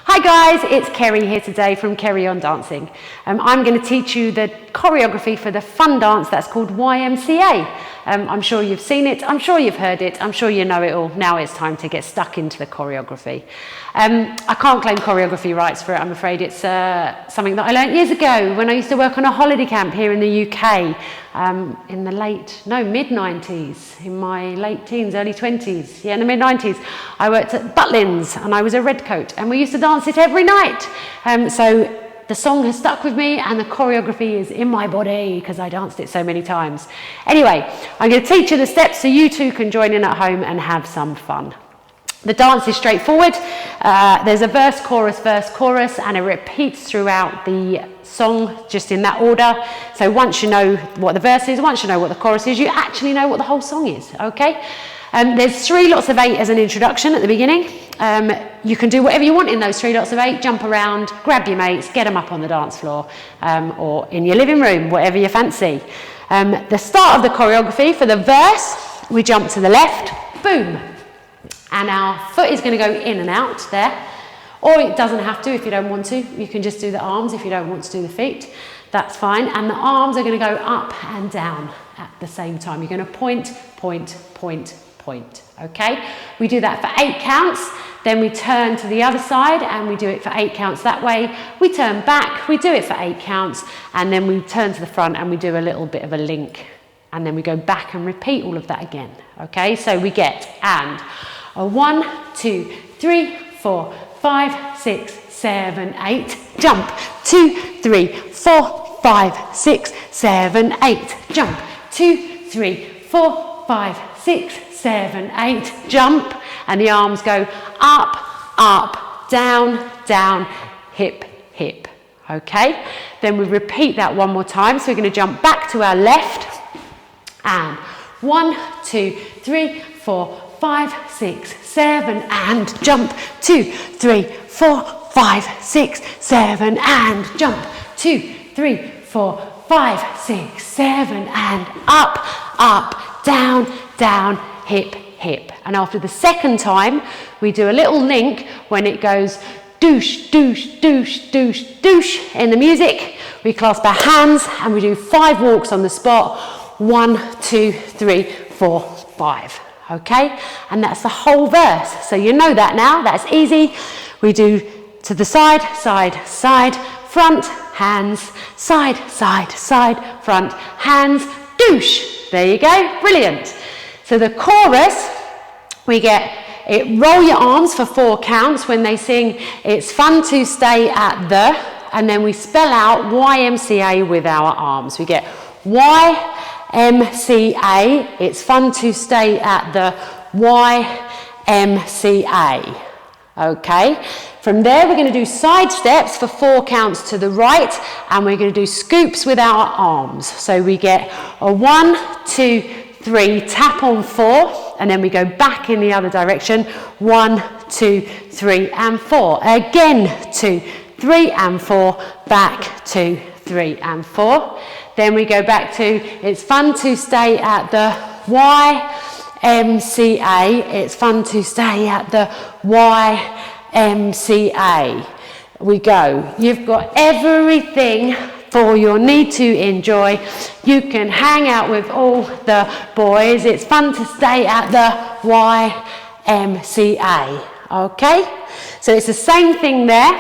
Hi guys, it's Kerry here today from Kerry on Dancing. I'm going to teach you the choreography for the fun dance that's called YMCA. I'm sure you've seen it, I'm sure you've heard it, I'm sure you know it all. Now it's time to get stuck into the choreography. I can't claim choreography rights for it, I'm afraid. It's something that I learned years ago when I used to work on a holiday camp here in the UK in the mid-90s, in my late teens, early 20s. Yeah, in the mid-90s. I worked at Butlins and I was a redcoat and we used to dance it every night. So the song has stuck with me and the choreography is in my body because I danced it so many times. Anyway, I'm going to teach you the steps so you too can join in at home and have some fun. The dance is straightforward. There's a verse, chorus, and it repeats throughout the song just in that order. So once you know what the verse is, once you know what the chorus is, you actually know what the whole song is, okay? There's 3 lots of 8 as an introduction at the beginning. You can do whatever you want in those 3 lots of 8, jump around, grab your mates, get them up on the dance floor, or in your living room, whatever you fancy. The start of the choreography for the verse, we jump to the left, boom. And our foot is going to go in and out there, or it doesn't have to if you don't want to. You can just do the arms if you don't want to do the feet. That's fine. And the arms are going to go up and down at the same time. You're going to point, point, point, point. Okay? We do that for 8 counts. Then we turn to the other side and we do it for 8 counts that way. We turn back, we do it for 8 counts, and then we turn to the front and we do a little bit of a link. And then we go back and repeat all of that again. Okay? So we get and 1, 2, 3, 4, 5, 6, 7, 8, jump. 2, 3, 4, 5, 6, 7, 8, jump. 2, 3, 4, 5, 6, 7, 8, jump. And the arms go up, up, down, down, hip, hip. Okay? Then we repeat that one more time. So we're going to jump back to our left. And 1, 2, 3, 4, 5, 6, 7, and jump. 2, 3, 4, 5, 6, 7, and jump. 2, 3, 4, 5, 6, 7, and up, up, down, down, hip, hip. And after the second time, we do a little link when it goes douche, douche, douche, douche, douche in the music. We clasp our hands and we do 5 walks on the spot. 1, 2, 3, 4, 5. Okay, and that's the whole verse. So you know that now, that's easy. We do to the side, side, side, front, hands, side, side, side, front, hands, douche. There you go, brilliant. So the chorus, we get it, roll your arms for 4 counts when they sing, it's fun to stay at the, and then we spell out YMCA with our arms. We get YMCA, it's fun to stay at the YMCA. Okay, from there we're going to do side steps for 4 counts to the right, and we're going to do scoops with our arms. So we get a 1, 2, 3, tap on 4, and then we go back in the other direction. 1, 2, 3, and 4. Again, 2, 3, and 4, back, 2, 3, and 4. Then we go back to, it's fun to stay at the YMCA. It's fun to stay at the YMCA. We go. You've got everything for your need to enjoy. You can hang out with all the boys. It's fun to stay at the YMCA. Okay? So it's the same thing there.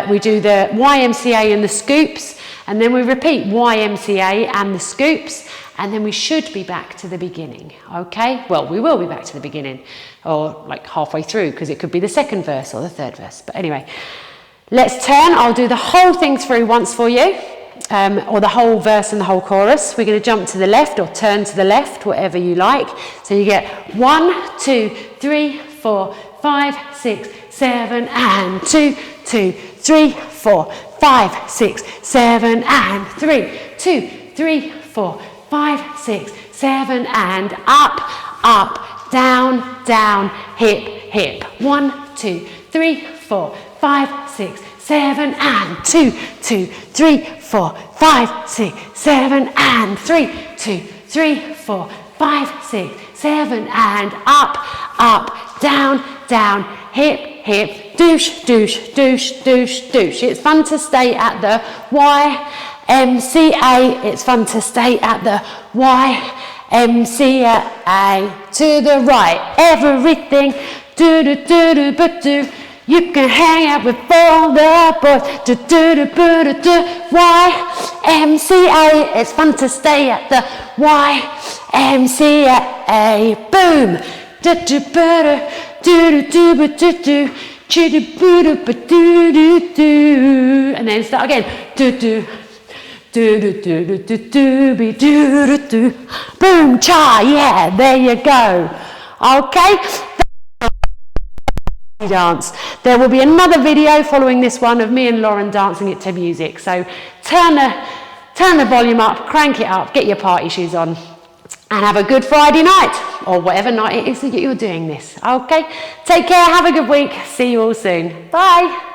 We do the YMCA and the scoops, and then we repeat YMCA and the scoops, and then we should be back to the beginning, okay? Well, we will be back to the beginning, or like halfway through, because it could be the 2nd verse or the 3rd verse. But anyway, let's turn. I'll do the whole thing through once for you, or the whole verse and the whole chorus. We're going to jump to the left or turn to the left, whatever you like. So you get 1, 2, 3, 4, 5, 6, 7, and 2, 2, 3, 4, 5, 6, 7, and 3, 2, 3, 4, 5, 6, 7, and up, up, down, down, hip, hip. 1, 2, 3, 4, 5, 6, 7, and 2, 2, 3, 4, 5, 6, 7, and 3, 2, 3, 4, 5, 6, 7, and up, up, down, down, hip, hip, douche, douche, douche, douche, douche. It's fun to stay at the YMCA. It's fun to stay at the YMCA. To the right, everything, do do do do but do. You can hang out with all the boys, do do do do do do. YMCA. It's fun to stay at the YMCA. Boom. Do do do do do do do do. And then start again. Do do do do do do do do be do do do. Boom cha, yeah, there you go. Okay. Dance. There will be another video following this one of me and Lauren dancing it to music. So turn the volume up, crank it up, get your party shoes on, and have a good Friday night, or whatever night it is that you're doing this. Okay, take care, have a good week, see you all soon. Bye.